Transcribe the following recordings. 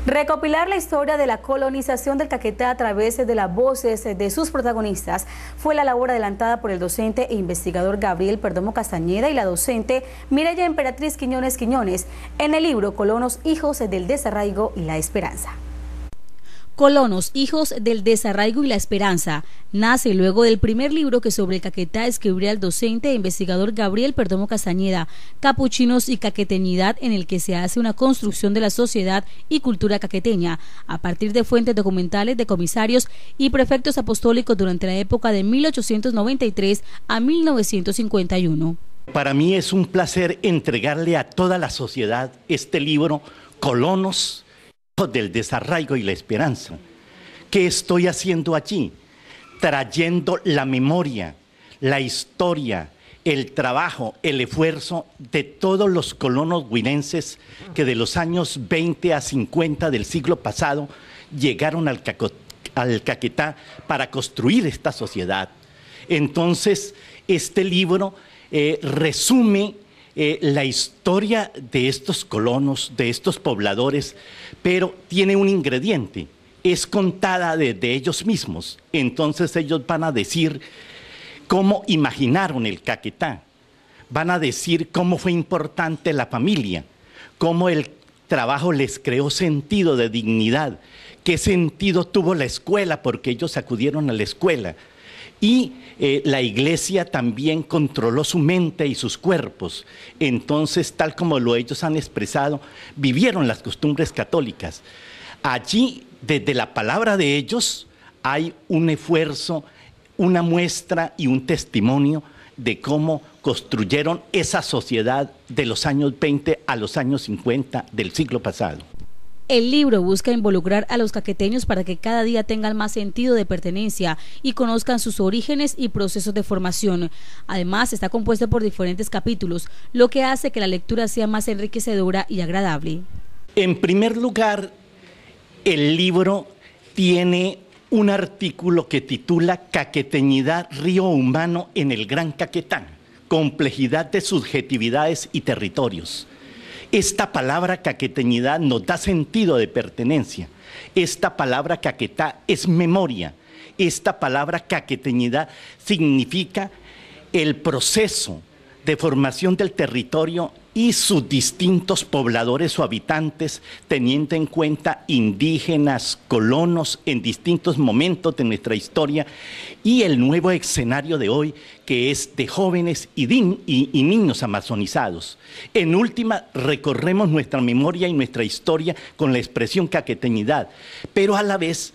Recopilar la historia de la colonización del Caquetá a través de las voces de sus protagonistas fue la labor adelantada por el docente e investigador Gabriel Perdomo Castañeda y la docente Mireya Emperatriz Quiñones Quiñones en el libro Colonos, hijos del desarraigo y la esperanza. Colonos, hijos del desarraigo y la esperanza, nace luego del primer libro que sobre el Caquetá escribiría el docente e investigador Gabriel Perdomo Castañeda, Capuchinos y Caqueteñidad, en el que se hace una construcción de la sociedad y cultura caqueteña, a partir de fuentes documentales de comisarios y prefectos apostólicos durante la época de 1893 a 1951. Para mí es un placer entregarle a toda la sociedad este libro, Colonos, del desarraigo y la esperanza. ¿Qué estoy haciendo allí? Trayendo la memoria, la historia, el trabajo, el esfuerzo de todos los colonos huilenses que de los años 20 a 50 del siglo pasado llegaron al Caquetá para construir esta sociedad. Entonces, este libro resume la historia de estos colonos, de estos pobladores, pero tiene un ingrediente, es contada desde ellos mismos. Entonces ellos van a decir cómo imaginaron el Caquetá, van a decir cómo fue importante la familia, cómo el trabajo les creó sentido de dignidad, qué sentido tuvo la escuela, porque ellos acudieron a la escuela. Y la iglesia también controló su mente y sus cuerpos. Entonces, tal como ellos han expresado, vivieron las costumbres católicas. Allí, desde la palabra de ellos, hay un esfuerzo, una muestra y un testimonio de cómo construyeron esa sociedad de los años 20 a los años 50 del siglo pasado. El libro busca involucrar a los caqueteños para que cada día tengan más sentido de pertenencia y conozcan sus orígenes y procesos de formación. Además, está compuesto por diferentes capítulos, lo que hace que la lectura sea más enriquecedora y agradable. En primer lugar, el libro tiene un artículo que titula Caqueteñidad, río humano en el Gran Caquetá, complejidad de subjetividades y territorios. Esta palabra caqueteñidad nos da sentido de pertenencia. Esta palabra Caquetá es memoria. Esta palabra caqueteñidad significa el proceso de formación del territorio y sus distintos pobladores o habitantes, teniendo en cuenta indígenas, colonos en distintos momentos de nuestra historia, y el nuevo escenario de hoy, que es de jóvenes y niños amazonizados. En última, recorremos nuestra memoria y nuestra historia con la expresión caqueteñidad, pero a la vez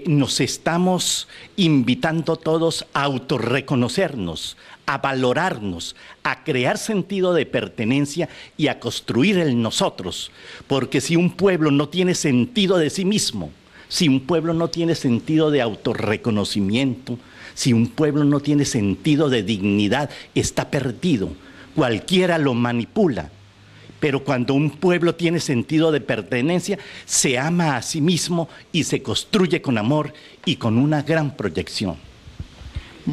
nos estamos invitando todos a autorreconocernos, a valorarnos, a crear sentido de pertenencia y a construir el nosotros. Porque si un pueblo no tiene sentido de sí mismo, si un pueblo no tiene sentido de autorreconocimiento, si un pueblo no tiene sentido de dignidad, está perdido. Cualquiera lo manipula. Pero cuando un pueblo tiene sentido de pertenencia, se ama a sí mismo y se construye con amor y con una gran proyección.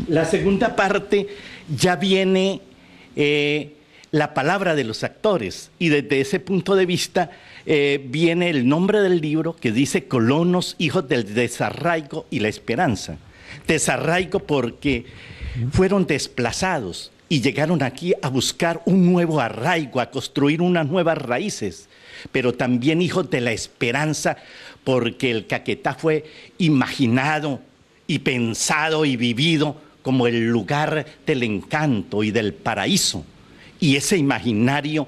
La segunda parte ya viene la palabra de los actores, y desde ese punto de vista viene el nombre del libro, que dice Colonos, hijos del desarraigo y la esperanza. Desarraigo porque fueron desplazados y llegaron aquí a buscar un nuevo arraigo, a construir unas nuevas raíces, pero también hijos de la esperanza, porque el Caquetá fue imaginado y pensado y vivido como el lugar del encanto y del paraíso. Y ese imaginario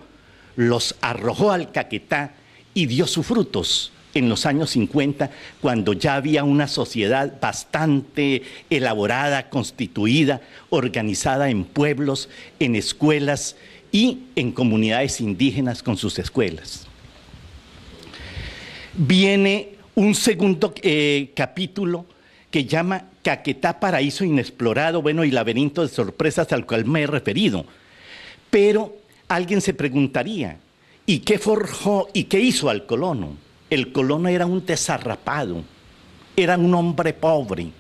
los arrojó al Caquetá y dio sus frutos en los años 50, cuando ya había una sociedad bastante elaborada, constituida, organizada en pueblos, en escuelas y en comunidades indígenas con sus escuelas. Viene un segundo capítulo que llama Caquetá, paraíso inexplorado, bueno, y laberinto de sorpresas, al cual me he referido. Pero alguien se preguntaría, ¿y qué forjó y qué hizo al colono? El colono era un desarrapado, era un hombre pobre,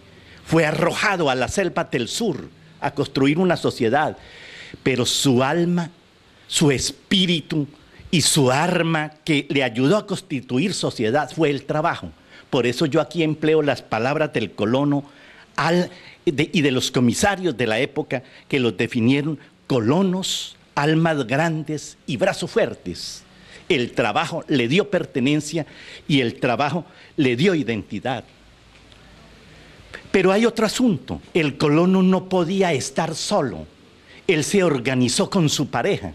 fue arrojado a la selva del sur a construir una sociedad, pero su alma, su espíritu y su arma que le ayudó a constituir sociedad fue el trabajo. Por eso yo aquí empleo las palabras del colono y de los comisarios de la época que los definieron: colonos, almas grandes y brazos fuertes. El trabajo le dio pertenencia y el trabajo le dio identidad. Pero hay otro asunto: el colono no podía estar solo, él se organizó con su pareja.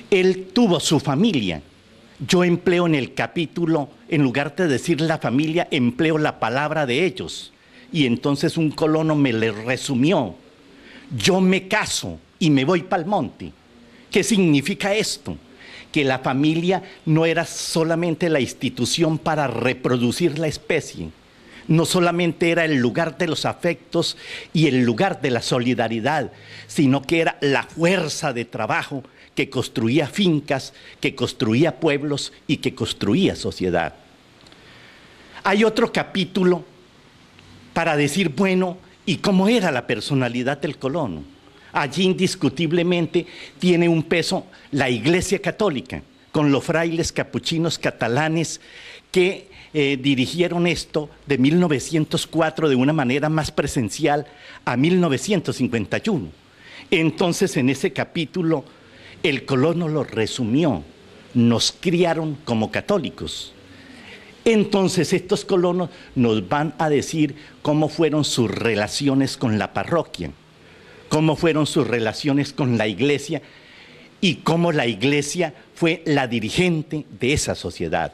Él tuvo su familia. Yo empleo en el capítulo, en lugar de decir la familia, empleo la palabra de ellos. Y entonces un colono me le resumió: yo me caso y me voy pa'l monte. ¿Qué significa esto? Que la familia no era solamente la institución para reproducir la especie, no solamente era el lugar de los afectos y el lugar de la solidaridad, sino que era la fuerza de trabajo que construía fincas, que construía pueblos y que construía sociedad. Hay otro capítulo para decir, bueno, ¿y cómo era la personalidad del colono? Allí indiscutiblemente tiene un peso la Iglesia Católica, con los frailes capuchinos catalanes que dirigieron esto de 1904 de una manera más presencial a 1951. Entonces, en ese capítulo, el colono lo resumió: nos criaron como católicos. Entonces, estos colonos nos van a decir cómo fueron sus relaciones con la parroquia, cómo fueron sus relaciones con la iglesia y cómo la iglesia fue la dirigente de esa sociedad.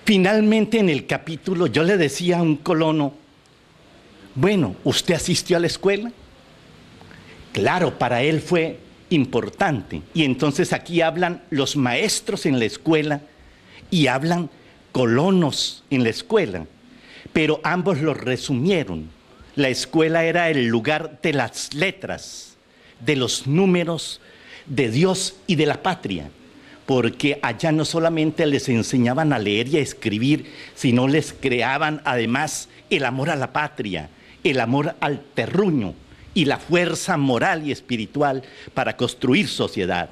Finalmente, en el capítulo, yo le decía a un colono: bueno, ¿usted asistió a la escuela? Claro, para él fue importante. Y entonces aquí hablan los maestros en la escuela y hablan colonos en la escuela, pero ambos lo resumieron. La escuela era el lugar de las letras, de los números, de Dios y de la patria, porque allá no solamente les enseñaban a leer y a escribir, sino les creaban además el amor a la patria, el amor al terruño y la fuerza moral y espiritual para construir sociedad.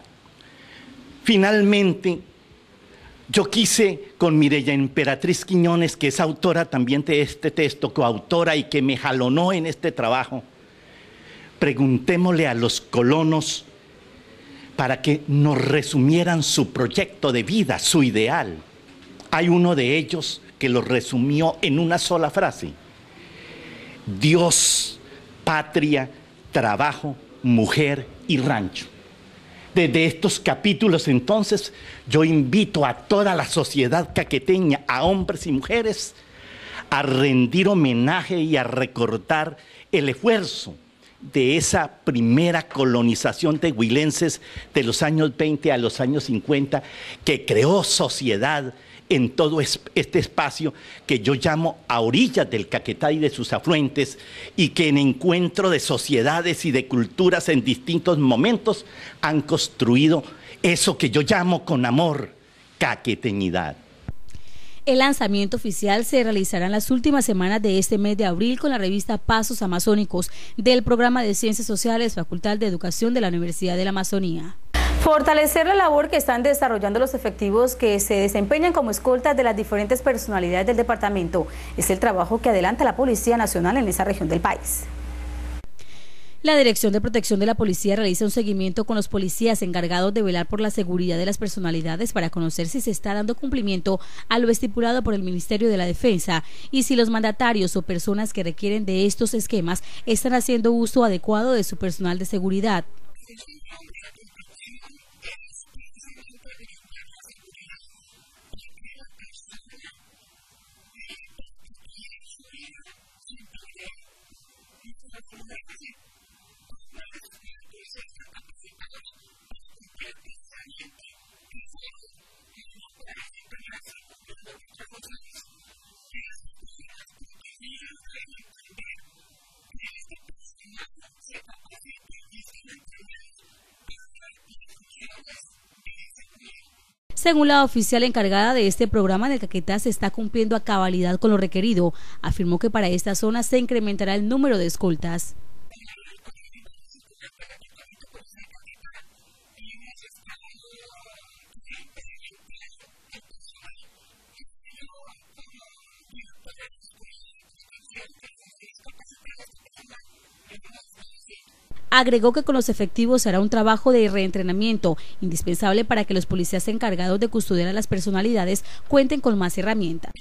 Finalmente, yo quise con Mireya Emperatriz Quiñones, que es autora también de este texto, coautora y que me jalonó en este trabajo, preguntémosle a los colonos para que nos resumieran su proyecto de vida, su ideal. Hay uno de ellos que lo resumió en una sola frase: Dios, patria, trabajo, mujer y rancho. Desde estos capítulos, entonces, yo invito a toda la sociedad caqueteña, a hombres y mujeres, a rendir homenaje y a recordar el esfuerzo de esa primera colonización de huilenses de los años 20 a los años 50, que creó sociedad en todo este espacio que yo llamo a orillas del Caquetá y de sus afluentes, y que en encuentro de sociedades y de culturas en distintos momentos han construido eso que yo llamo con amor caqueteñidad. El lanzamiento oficial se realizará en las últimas semanas de este mes de abril con la revista Pasos Amazónicos del Programa de Ciencias Sociales, Facultad de Educación de la Universidad de la Amazonía. Fortalecer la labor que están desarrollando los efectivos que se desempeñan como escoltas de las diferentes personalidades del departamento es el trabajo que adelanta la Policía Nacional en esa región del país. La Dirección de Protección de la Policía realiza un seguimiento con los policías encargados de velar por la seguridad de las personalidades para conocer si se está dando cumplimiento a lo estipulado por el Ministerio de la Defensa y si los mandatarios o personas que requieren de estos esquemas están haciendo uso adecuado de su personal de seguridad. Según la oficial encargada de este programa, en el Caquetá se está cumpliendo a cabalidad con lo requerido. Afirmó que para esta zona se incrementará el número de escoltas. Agregó que con los efectivos será un trabajo de reentrenamiento indispensable para que los policías encargados de custodiar a las personalidades cuenten con más herramientas.